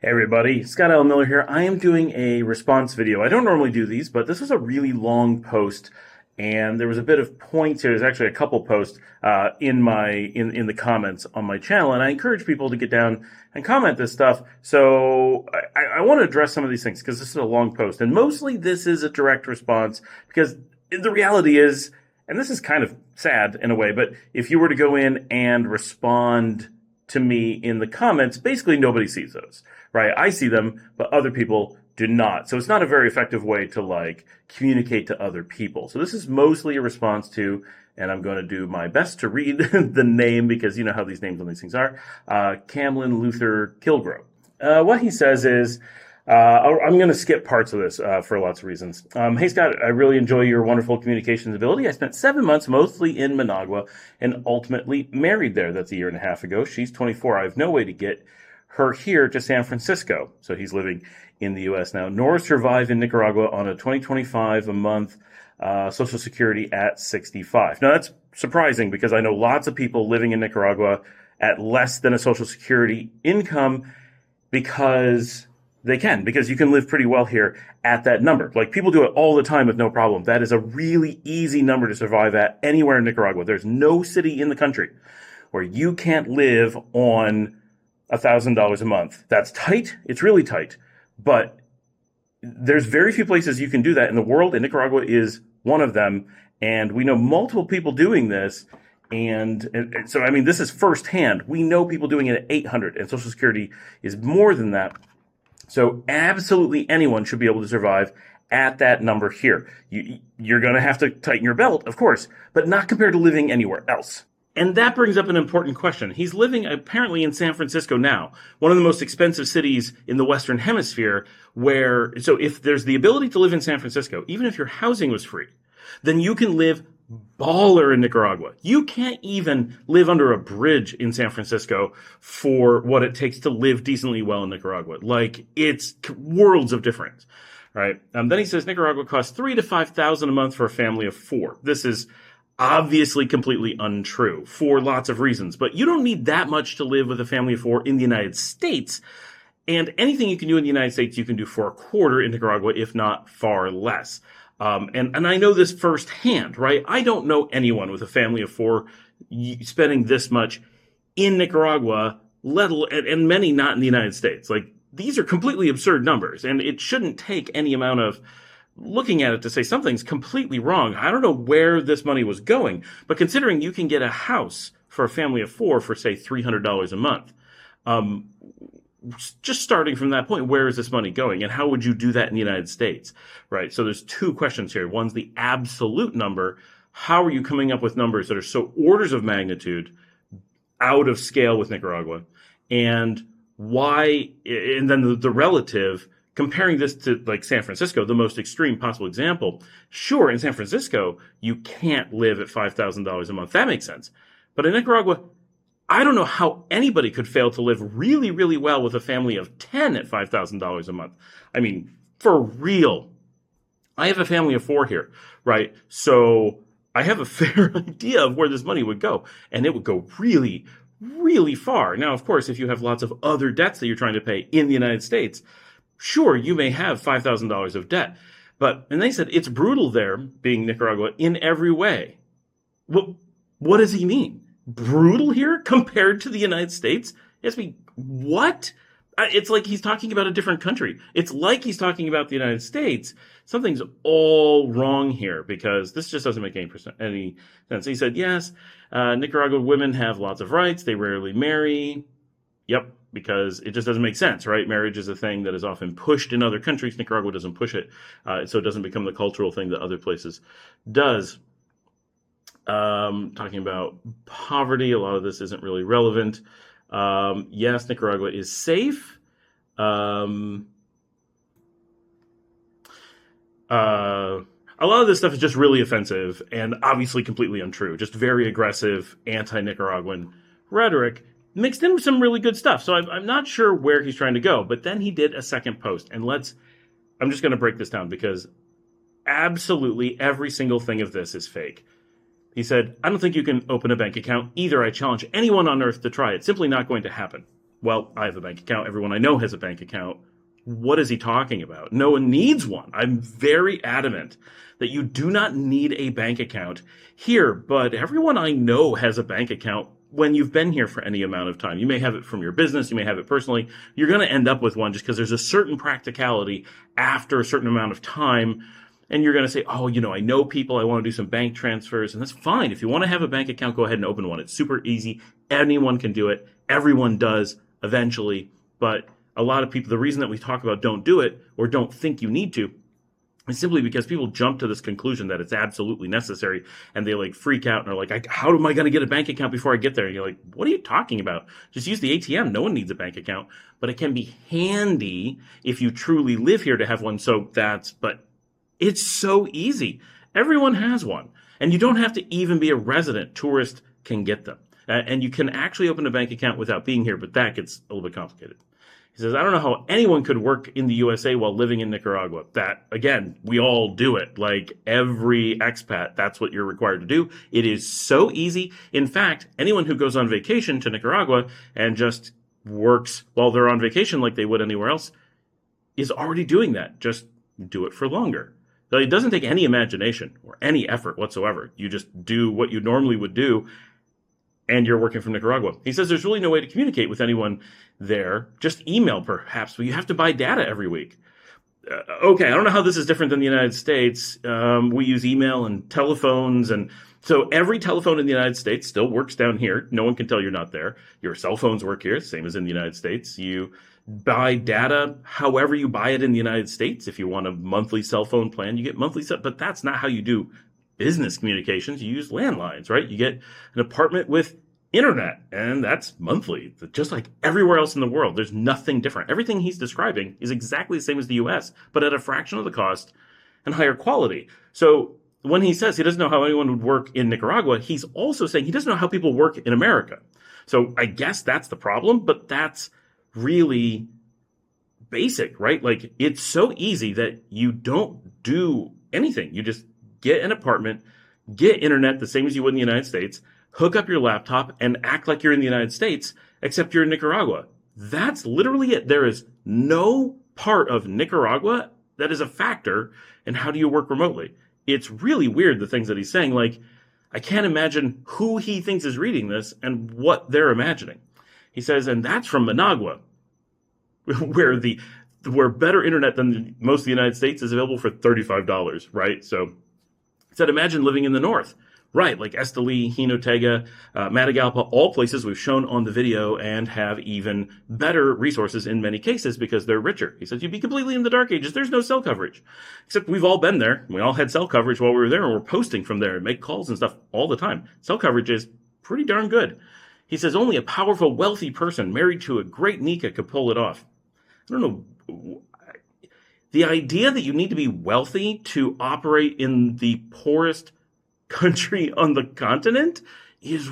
Hey everybody, Scott L. Miller here. I am doing a response video. I don't normally do these, but this was a really long post, and there was a bit of points here. There's actually a couple posts in the comments on my channel, and I encourage people to get down and comment this stuff. So I want to address some of these things because this is a long post, and mostly this is a direct response because the reality is, and this is kind of sad in a way, but if you were to go in and respond to me in the comments, basically nobody sees those, right? I see them, but other people do not. So it's not a very effective way to communicate to other people. So this is mostly a response to, and I'm going to do my best to read the name because you know how these names on these things are, Camlin Luther Kilgrove. What he says is, I'm going to skip parts of this for lots of reasons. Hey, Scott, I really enjoy your wonderful communications ability. I spent 7 months mostly in Managua and ultimately married there. That's a year and a half ago. She's 24. I have no way to get her here to San Francisco. So he's living in the U.S. now, nor survive in Nicaragua on a $20.25 a month Social Security at 65. Now, that's surprising because I know lots of people living in Nicaragua at less than a Social Security income because you can live pretty well here at that number. Like, people do it all the time with no problem. That is a really easy number to survive at anywhere in Nicaragua. There's no city in the country where you can't live on $1,000 a month. That's tight. It's really tight. But there's very few places you can do that in the world, and Nicaragua is one of them. And we know multiple people doing this. And so, I mean, this is firsthand. We know people doing it at 800, and Social Security is more than that. So absolutely anyone should be able to survive at that number here. You're going to have to tighten your belt, of course, but not compared to living anywhere else. And that brings up an important question. He's living apparently in San Francisco now, one of the most expensive cities in the Western Hemisphere, so if there's the ability to live in San Francisco, even if your housing was free, then you can live baller in Nicaragua. You can't even live under a bridge in San Francisco for what it takes to live decently well in Nicaragua. Like, it's worlds of difference, right? Then he says Nicaragua costs $3,000 to $5,000 a month for a family of four. This is obviously completely untrue for lots of reasons, but you don't need that much to live with a family of four in the United States. And anything you can do in the United States, you can do for a quarter in Nicaragua, if not far less. And I know this firsthand, right? I don't know anyone with a family of four spending this much in Nicaragua, and many not in the United States. Like, these are completely absurd numbers, and it shouldn't take any amount of looking at it to say something's completely wrong. I don't know where this money was going, but considering you can get a house for a family of four for, say, $300 a month, just starting from that point, where is this money going, and how would you do that in the United States, right? So there's two questions here. One's the absolute number. How are you coming up with numbers that are so orders of magnitude out of scale with Nicaragua? And why, and then the relative, comparing this to like San Francisco, the most extreme possible example. Sure, in San Francisco, you can't live at $5,000 a month. That makes sense. But in Nicaragua, I don't know how anybody could fail to live really, really well with a family of 10 at $5,000 a month. I mean, for real. I have a family of four here, right? So I have a fair idea of where this money would go, and it would go really, really far. Now, of course, if you have lots of other debts that you're trying to pay in the United States, sure, you may have $5,000 of debt. And they said it's brutal there, being Nicaragua, in every way. Well, what does he mean? Brutal here compared to the United States? Yes, what? It's like he's talking about a different country. It's like he's talking about the United States. Something's all wrong here because this just doesn't make any sense. He said, yes, Nicaraguan women have lots of rights. They rarely marry. Yep, because it just doesn't make sense, right? Marriage is a thing that is often pushed in other countries. Nicaragua doesn't push it, so it doesn't become the cultural thing that other places does. Talking about poverty, a lot of this isn't really relevant. Yes, Nicaragua is safe. A lot of this stuff is just really offensive and obviously completely untrue. Just very aggressive anti-Nicaraguan rhetoric mixed in with some really good stuff. So I'm not sure where he's trying to go, but then he did a second post, and I'm just going to break this down because absolutely every single thing of this is fake. He said, I don't think you can open a bank account either. I challenge anyone on earth to try it. Simply not going to happen. Well, I have a bank account. Everyone I know has a bank account. What is he talking about? No one needs one. I'm very adamant that you do not need a bank account here, but everyone I know has a bank account when you've been here for any amount of time. You may have it from your business, you may have it personally. You're going to end up with one just because there's a certain practicality after a certain amount of time. And you're going to say, oh, I know people, I want to do some bank transfers, and that's fine. If you want to have a bank account, go ahead and open one. It's super easy. Anyone can do it. Everyone does eventually. But a lot of people, the reason that we talk about don't do it or don't think you need to is simply because people jump to this conclusion that it's absolutely necessary, and they freak out and are like, how am I going to get a bank account before I get there? And you're like, what are you talking about? Just use the ATM. No one needs a bank account, but it can be handy if you truly live here to have one. But it's so easy. Everyone has one, and you don't have to even be a resident. Tourist can get them. And you can actually open a bank account without being here, but that gets a little bit complicated. He says, I don't know how anyone could work in the USA while living in Nicaragua. That, again, we all do it. Like every expat, that's what you're required to do. It is so easy. In fact, anyone who goes on vacation to Nicaragua and just works while they're on vacation like they would anywhere else is already doing that. Just do it for longer. So it doesn't take any imagination or any effort whatsoever. You just do what you normally would do, and you're working from Nicaragua. He says there's really no way to communicate with anyone there. Just email, perhaps, but you have to buy data every week. Okay, I don't know how this is different than the United States. We use email and telephones, and so every telephone in the United States still works down here. No one can tell you're not there. Your cell phones work here, same as in the United States. You buy data however you buy it in the United States. If you want a monthly cell phone plan, you get monthly, but that's not how you do business communications. You use landlines, right? You get an apartment with internet, and that's monthly, just like everywhere else in the world. There's nothing different. Everything he's describing is exactly the same as the US, but at a fraction of the cost and higher quality. So when he says he doesn't know how anyone would work in Nicaragua, he's also saying he doesn't know how people work in America. So I guess that's the problem, but that's really basic, right? Like, it's so easy that you don't do anything. You just get an apartment, get internet the same as you would in the United States, hook up your laptop, and act like you're in the United States, except you're in Nicaragua. That's literally it. There is no part of Nicaragua that is a factor in how do you work remotely. It's really weird, the things that he's saying. Like, I can't imagine who he thinks is reading this and what they're imagining. He says, and that's from Managua, where better internet than most of the United States is available for $35, right? So he said, imagine living in the north. Right, like Esteli, Jinotega, Matagalpa, all places we've shown on the video and have even better resources in many cases because they're richer. He says you'd be completely in the dark ages. There's no cell coverage. Except we've all been there. We all had cell coverage while we were there, and we're posting from there and make calls and stuff all the time. Cell coverage is pretty darn good. He says only a powerful, wealthy person married to a great Nika could pull it off. I don't know. The idea that you need to be wealthy to operate in the poorest country on the continent is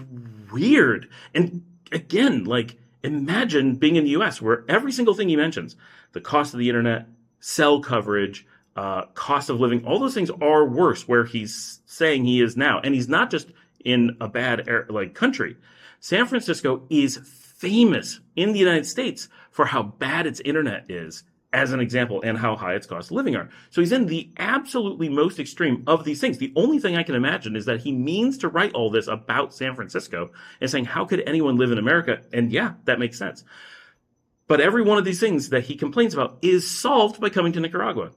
weird. And again, like, imagine being in the US where every single thing he mentions, the cost of the internet, cell coverage, cost of living, all those things are worse where he's saying he is now. And he's not just in a bad country. San Francisco is famous in the United States for how bad its internet is, as an example, and how high its cost of living are. So he's in the absolutely most extreme of these things. The only thing I can imagine is that he means to write all this about San Francisco and saying, how could anyone live in America? And yeah, that makes sense. But every one of these things that he complains about is solved by coming to Nicaragua.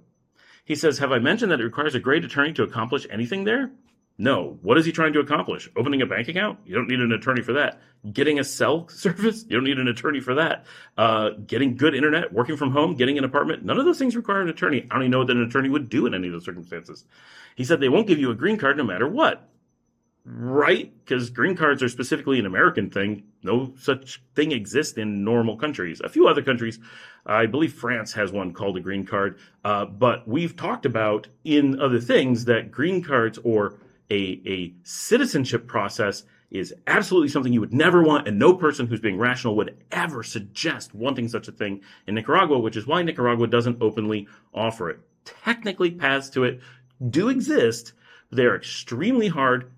He says, have I mentioned that it requires a great attorney to accomplish anything there? No. What is he trying to accomplish? Opening a bank account? You don't need an attorney for that. Getting a cell service? You don't need an attorney for that. Getting good internet, working from home, getting an apartment? None of those things require an attorney. I don't even know what an attorney would do in any of those circumstances. He said they won't give you a green card no matter what. Right? Because green cards are specifically an American thing. No such thing exists in normal countries. A few other countries, I believe France has one called a green card. But we've talked about in other things that green cards or a citizenship process is absolutely something you would never want, and no person who's being rational would ever suggest wanting such a thing in Nicaragua, which is why Nicaragua doesn't openly offer it. Technically, paths to it do exist. They're extremely hard,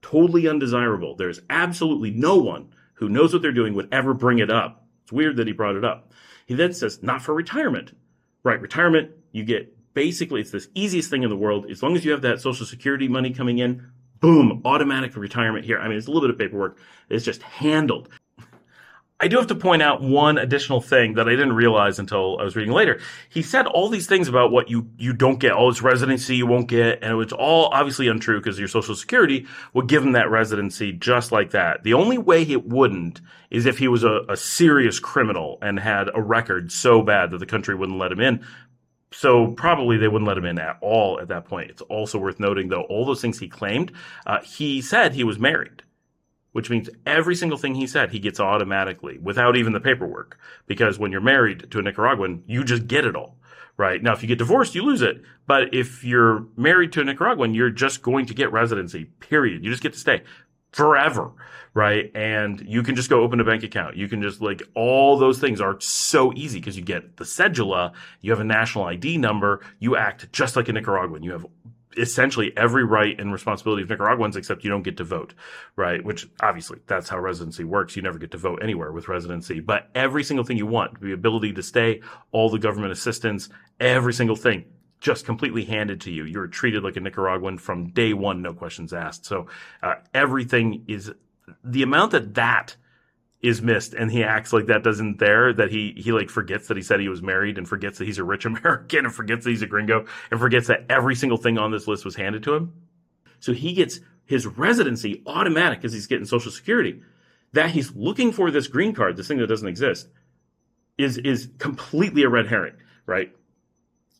totally undesirable. There's absolutely no one who knows what they're doing would ever bring it up It's weird that he brought it up. He then says, not for retirement. Right, retirement, you get basically, it's the easiest thing in the world. As long as you have that Social Security money coming in, boom, automatic retirement here. I mean, it's a little bit of paperwork. It's just handled. I do have to point out one additional thing that I didn't realize until I was reading later. He said all these things about what you don't get, all this residency you won't get, and it's all obviously untrue because your Social Security would give him that residency just like that. The only way it wouldn't is if he was a serious criminal and had a record so bad that the country wouldn't let him in. So probably they wouldn't let him in at all at that point. It's also worth noting, though, all those things he claimed, he said he was married, which means every single thing he said, he gets automatically without even the paperwork. Because when you're married to a Nicaraguan, you just get it all, right? Now, if you get divorced, you lose it. But if you're married to a Nicaraguan, you're just going to get residency, period. You just get to stay forever, right? And you can just go open a bank account. You can just all those things are so easy because you get the cedula, you have a national ID number, you act just like a Nicaraguan. You have essentially every right and responsibility of Nicaraguans, except you don't get to vote, right? Which obviously that's how residency works. You never get to vote anywhere with residency, but every single thing you want, the ability to stay, all the government assistance, every single thing just completely handed to you. You're treated like a Nicaraguan from day one, no questions asked. So everything is the amount that is missed, and he acts like that doesn't there, that he forgets that he said he was married and forgets that he's a rich American and forgets that he's a gringo and forgets that every single thing on this list was handed to him. So he gets his residency automatic because he's getting Social Security. That he's looking for this green card, this thing that doesn't exist, is completely a red herring, right?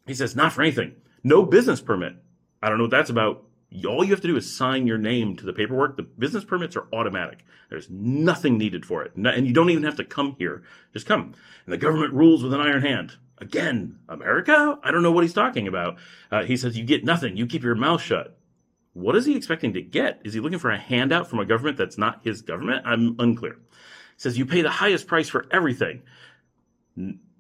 He says, not for anything. No business permit. I don't know what that's about. All you have to do is sign your name to the paperwork. The business permits are automatic. There's nothing needed for it. And you don't even have to come here. Just come. And the government rules with an iron hand. Again, America? I don't know what he's talking about. He says, you get nothing. You keep your mouth shut. What is he expecting to get? Is he looking for a handout from a government that's not his government? I'm unclear. He says, you pay the highest price for everything.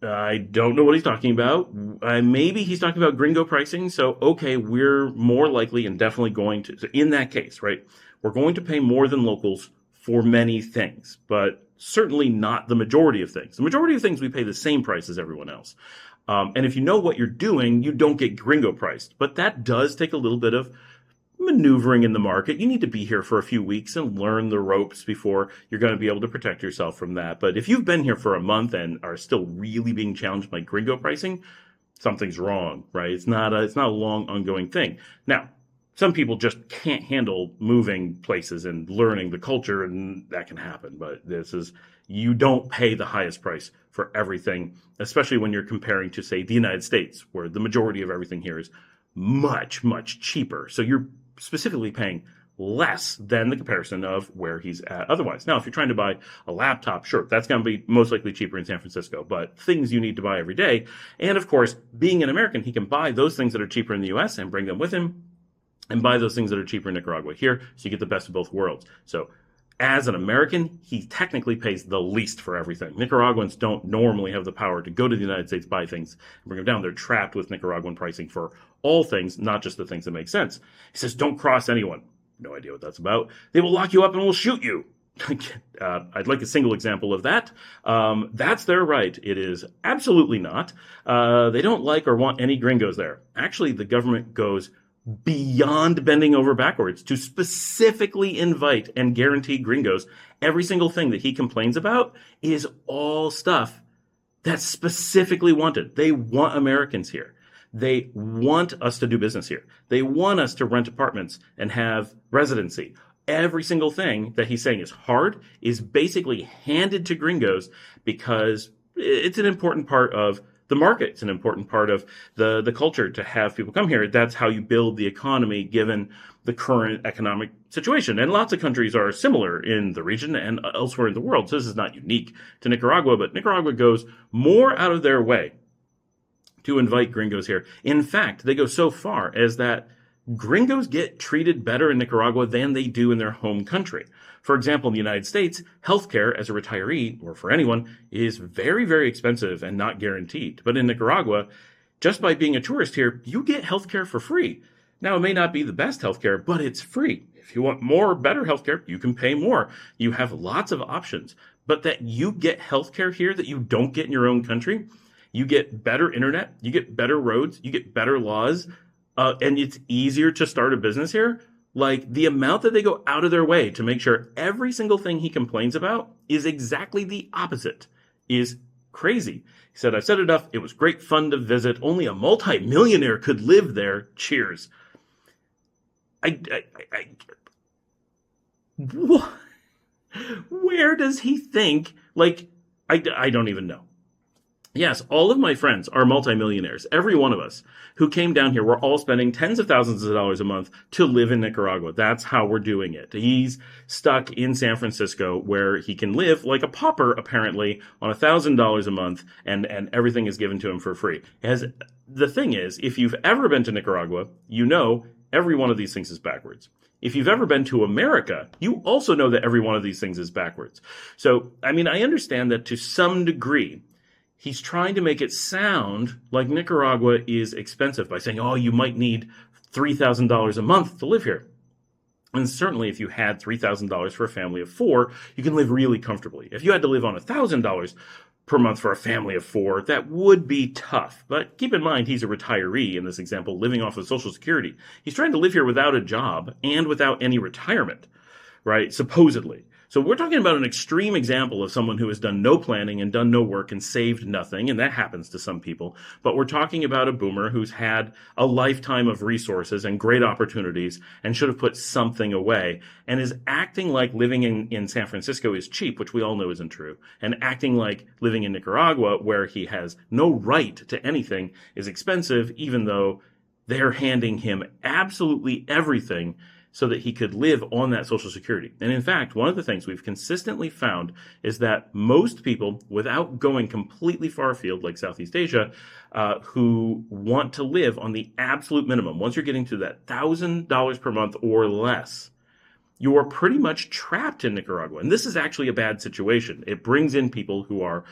I don't know what he's talking about. Maybe he's talking about gringo pricing. So, okay, we're more likely and definitely going to, so in that case, right, we're going to pay more than locals for many things, but certainly not the majority of things. The majority of things we pay the same price as everyone else. And if you know what you're doing, you don't get gringo priced. But that does take a little bit of maneuvering in the market. You need to be here for a few weeks and learn the ropes before you're going to be able to protect yourself from that. But if you've been here for a month and are still really being challenged by gringo pricing, something's wrong, right? It's not a long ongoing thing. Now, some people just can't handle moving places and learning the culture, and that can happen. But you don't pay the highest price for everything, especially when you're comparing to, say, the United States, where the majority of everything here is much, much cheaper. So you're specifically paying less than the comparison of where he's at otherwise. Now, if you're trying to buy a laptop, sure, that's going to be most likely cheaper in San Francisco, but things you need to buy every day. And of course, being an American, he can buy those things that are cheaper in the US and bring them with him and buy those things that are cheaper in Nicaragua here. So you get the best of both worlds. So as an American, he technically pays the least for everything. Nicaraguans don't normally have the power to go to the United States, buy things, and bring them down. They're trapped with Nicaraguan pricing for all things, not just the things that make sense. He says, don't cross anyone. No idea what that's about. They will lock you up and will shoot you. I'd like a single example of that. That's their right. It is absolutely not. They don't like or want any gringos there. Actually, the government goes beyond bending over backwards to specifically invite and guarantee gringos. Every single thing that he complains about is all stuff that's specifically wanted. They want Americans here. They want us to do business here. They want us to rent apartments and have residency. Every single thing that he's saying is hard is basically handed to gringos because it's an important part of the market. It's an important part of the culture to have people come here. That's how you build the economy given the current economic situation. And lots of countries are similar in the region and elsewhere in the world. So this is not unique to Nicaragua, but Nicaragua goes more out of their way to invite gringos here. In fact, they go so far as that gringos get treated better in Nicaragua than they do in their home country. For example, in the United States, healthcare as a retiree, or for anyone, is very, very expensive and not guaranteed. But in Nicaragua, just by being a tourist here, you get healthcare for free. Now, it may not be the best healthcare, but it's free. If you want more or better healthcare, you can pay more. You have lots of options. but that you get healthcare here that you don't get in your own country. You get better internet, you get better roads, you get better laws, and it's easier to start a business here. Like the amount that they go out of their way to make sure every single thing he complains about is exactly the opposite is crazy. He said, I've said enough. It was great fun to visit. Only a multimillionaire could live there. Cheers. What? Where does he think? Like, I don't even know. Yes, all of my friends are multimillionaires. Every one of us who came down here, we're all spending tens of thousands of dollars a month to live in Nicaragua. That's how we're doing it. He's stuck in San Francisco where he can live like a pauper, apparently, on $1,000 a month, and everything is given to him for free. The thing is, if you've ever been to Nicaragua, you know every one of these things is backwards. If you've ever been to America, you also know that every one of these things is backwards. So, I mean, I understand that to some degree, he's trying to make it sound like Nicaragua is expensive by saying, oh, you might need $3,000 a month to live here. And certainly if you had $3,000 for a family of four, you can live really comfortably. If you had to live on $1,000 per month for a family of four, that would be tough. But keep in mind, he's a retiree in this example, living off of Social Security. He's trying to live here without a job and without any retirement, right? Supposedly. So we're talking about an extreme example of someone who has done no planning and done no work and saved nothing, and that happens to some people. But we're talking about a boomer who's had a lifetime of resources and great opportunities and should have put something away and is acting like living in San Francisco is cheap, which we all know isn't true, and acting like living in Nicaragua, where he has no right to anything, is expensive, even though they're handing him absolutely everything so that he could live on that Social Security. And in fact, one of the things we've consistently found is that most people, without going completely far afield, like Southeast Asia, who want to live on the absolute minimum, once you're getting to that $1,000 per month or less, you are pretty much trapped in Nicaragua. And this is actually a bad situation. It brings in people who are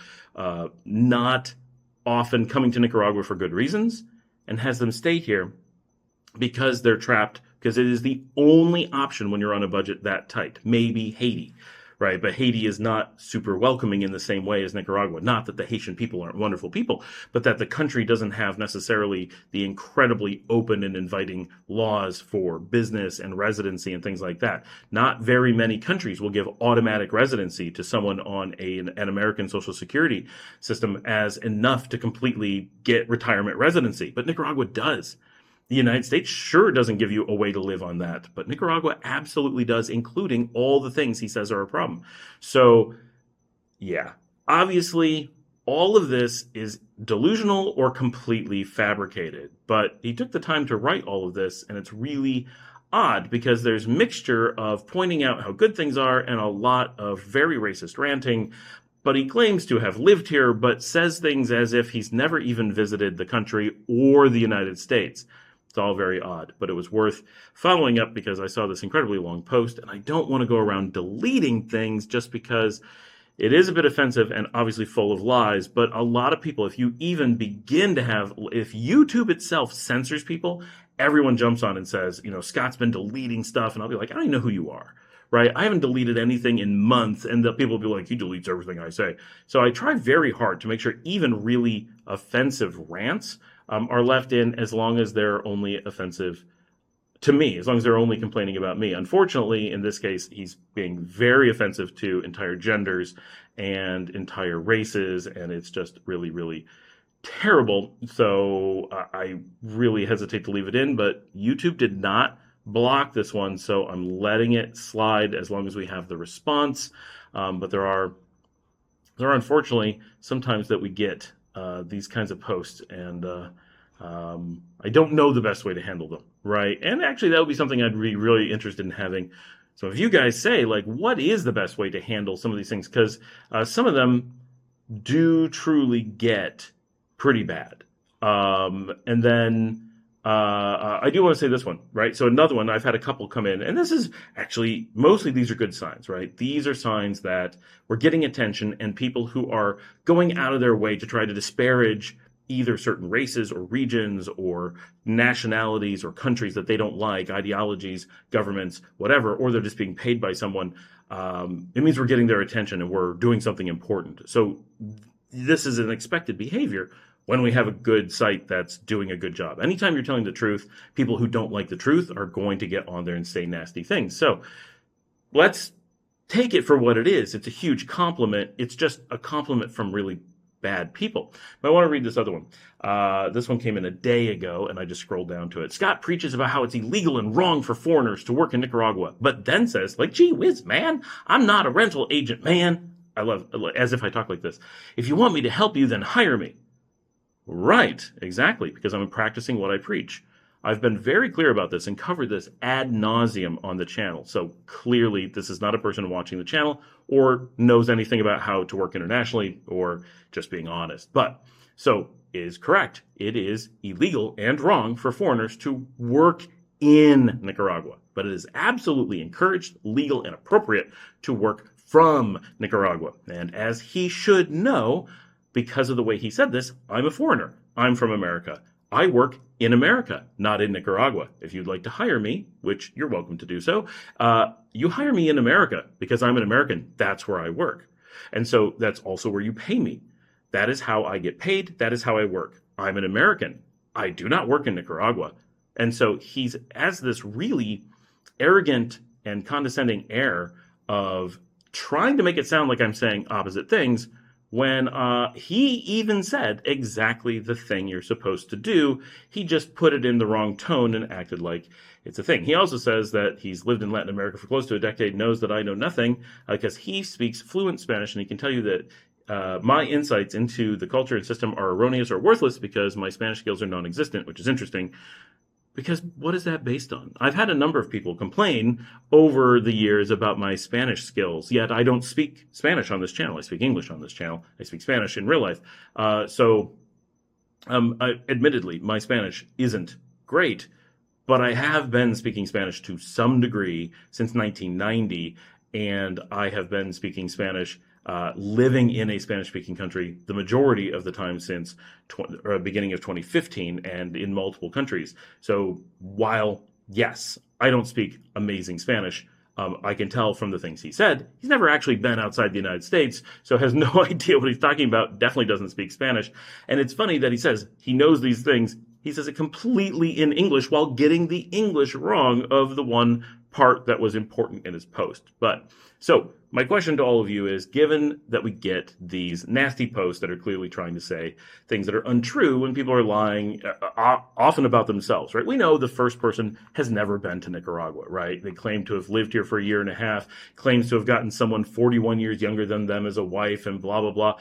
not often coming to Nicaragua for good reasons and has them stay here because they're trapped, because it is the only option when you're on a budget that tight. Maybe Haiti, right? But Haiti is not super welcoming in the same way as Nicaragua. Not that the Haitian people aren't wonderful people, but that the country doesn't have necessarily the incredibly open and inviting laws for business and residency and things like that. Not very many countries will give automatic residency to someone on an American Social Security system as enough to completely get retirement residency. But Nicaragua does. The United States sure doesn't give you a way to live on that, but Nicaragua absolutely does, including all the things he says are a problem. So, yeah, obviously, all of this is delusional or completely fabricated, but he took the time to write all of this, and it's really odd because there's mixture of pointing out how good things are and a lot of very racist ranting, but he claims to have lived here, but says things as if he's never even visited the country or the United States. It's all very odd, but it was worth following up because I saw this incredibly long post, and I don't want to go around deleting things just because it is a bit offensive and obviously full of lies. But a lot of people, if you even begin to if YouTube itself censors people, everyone jumps on and says, Scott's been deleting stuff, and I'll be like, I don't even know who you are. Right? I haven't deleted anything in months, and the people will be like, he deletes everything I say. So I try very hard to make sure even really offensive rants are left in as long as they're only offensive to me, as long as they're only complaining about me. Unfortunately, in this case, he's being very offensive to entire genders and entire races, and it's just really, really terrible. So I really hesitate to leave it in, but YouTube did not block this one, so I'm letting it slide as long as we have the response. But there are unfortunately sometimes that we get these kinds of posts, and I don't know the best way to handle them, right? And actually, that would be something I'd be really interested in having. So if you guys say, like, what is the best way to handle some of these things? Because some of them do truly get pretty bad. And then I do want to say this one, right? So another one, I've had a couple come in, and this is actually, mostly these are good signs, right? These are signs that we're getting attention, and people who are going out of their way to try to disparage either certain races or regions or nationalities or countries that they don't like, ideologies, governments, whatever, or they're just being paid by someone, it means we're getting their attention and we're doing something important. So this is an expected behavior when we have a good site that's doing a good job. Anytime you're telling the truth, people who don't like the truth are going to get on there and say nasty things. So let's take it for what it is. It's a huge compliment. It's just a compliment from really bad people. But I want to read this other one. This one came in a day ago, and I just scrolled down to it. Scott preaches about how it's illegal and wrong for foreigners to work in Nicaragua, but then says, like, gee whiz, man, I'm not a rental agent, man. I love, as if I talk like this. If you want me to help you, then hire me. Right, exactly, because I'm practicing what I preach. I've been very clear about this and covered this ad nauseum on the channel. So clearly, this is not a person watching the channel or knows anything about how to work internationally or just being honest. But so is correct. It is illegal and wrong for foreigners to work in Nicaragua, but it is absolutely encouraged, legal, and appropriate to work from Nicaragua. And as he should know, because of the way he said this, I'm a foreigner. I'm from America. I work in America, not in Nicaragua. If you'd like to hire me, which you're welcome to do so, you hire me in America because I'm an American. That's where I work. And so that's also where you pay me. That is how I get paid. That is how I work. I'm an American. I do not work in Nicaragua. And so he's has this really arrogant and condescending air of trying to make it sound like I'm saying opposite things, when he even said exactly the thing you're supposed to do. He just put it in the wrong tone and acted like it's a thing. He also says that he's lived in Latin America for close to a decade, knows that I know nothing because he speaks fluent Spanish, and he can tell you that my insights into the culture and system are erroneous or worthless because my Spanish skills are non-existent, which is interesting. Because what is that based on? I've had a number of people complain over the years about my Spanish skills, yet I don't speak Spanish on this channel. I speak English on this channel. I speak Spanish in real life. Admittedly, my Spanish isn't great, but I have been speaking Spanish to some degree since 1990, and I have been speaking Spanish living in a Spanish-speaking country the majority of the time since beginning of 2015 and in multiple countries. So while, yes, I don't speak amazing Spanish, I can tell from the things he said, he's never actually been outside the United States, so has no idea what he's talking about, definitely doesn't speak Spanish. And it's funny that he says he knows these things. He says it completely in English while getting the English wrong of the one part that was important in his post. But so my question to all of you is, given that we get these nasty posts that are clearly trying to say things that are untrue when people are lying often about themselves, right? We know the first person has never been to Nicaragua, right? They claim to have lived here for a year and a half, claims to have gotten someone 41 years younger than them as a wife and blah, blah, blah.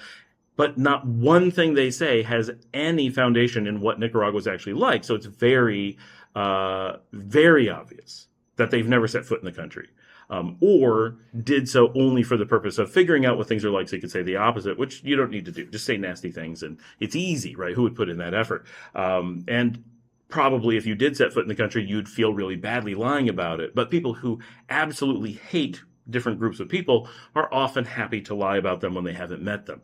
But not one thing they say has any foundation in what Nicaragua is actually like. So it's very, very obvious that they've never set foot in the country. Or did so only for the purpose of figuring out what things are like so you could say the opposite, which you don't need to do. Just say nasty things, and it's easy, right? Who would put in that effort? And probably if you did set foot in the country, you'd feel really badly lying about it. But people who absolutely hate different groups of people are often happy to lie about them when they haven't met them.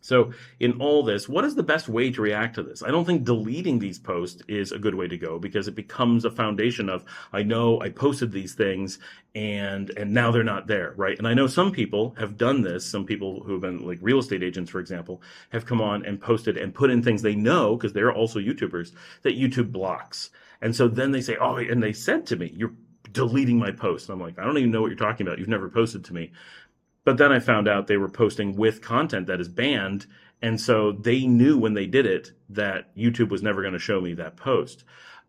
So in all this, what is the best way to react to this? I don't think deleting these posts is a good way to go because it becomes a foundation of, I know I posted these things and now they're not there, right? And I know some people have done this. Some people who have been like real estate agents, for example, have come on and posted and put in things they know, because they're also YouTubers, that YouTube blocks. And so then they say, oh, and they said to me, you're deleting my post. And I'm like, I don't even know what you're talking about. You've never posted to me. But then I found out they were posting with content that is banned. And so they knew when they did it that YouTube was never going to show me that post.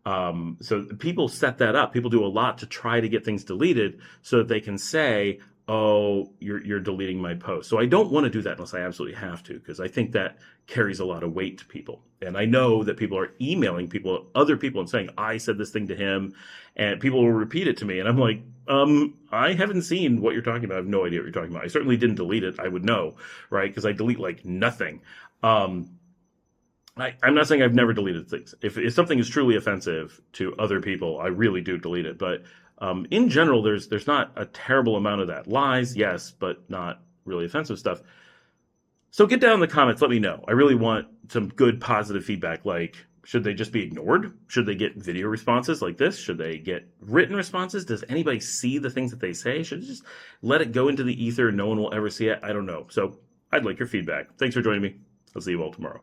So people set that up. People do a lot to try to get things deleted so that they can say, oh, you're deleting my post. So I don't want to do that unless I absolutely have to, because I think that carries a lot of weight to people. And I know that people are emailing people, other people, and saying, I said this thing to him, and people will repeat it to me. And I'm like, I haven't seen what you're talking about. I have no idea what you're talking about. I certainly didn't delete it. I would know, right? Because I delete like nothing. I'm not saying I've never deleted things. If something is truly offensive to other people, I really do delete it. But in general, there's not a terrible amount of that. Lies, yes, but not really offensive stuff. So get down in the comments, let me know. I really want some good positive feedback, like should they just be ignored? Should they get video responses like this? Should they get written responses? Does anybody see the things that they say? Should I just let it go into the ether and no one will ever see it? I don't know. So I'd like your feedback. Thanks for joining me. I'll see you all tomorrow.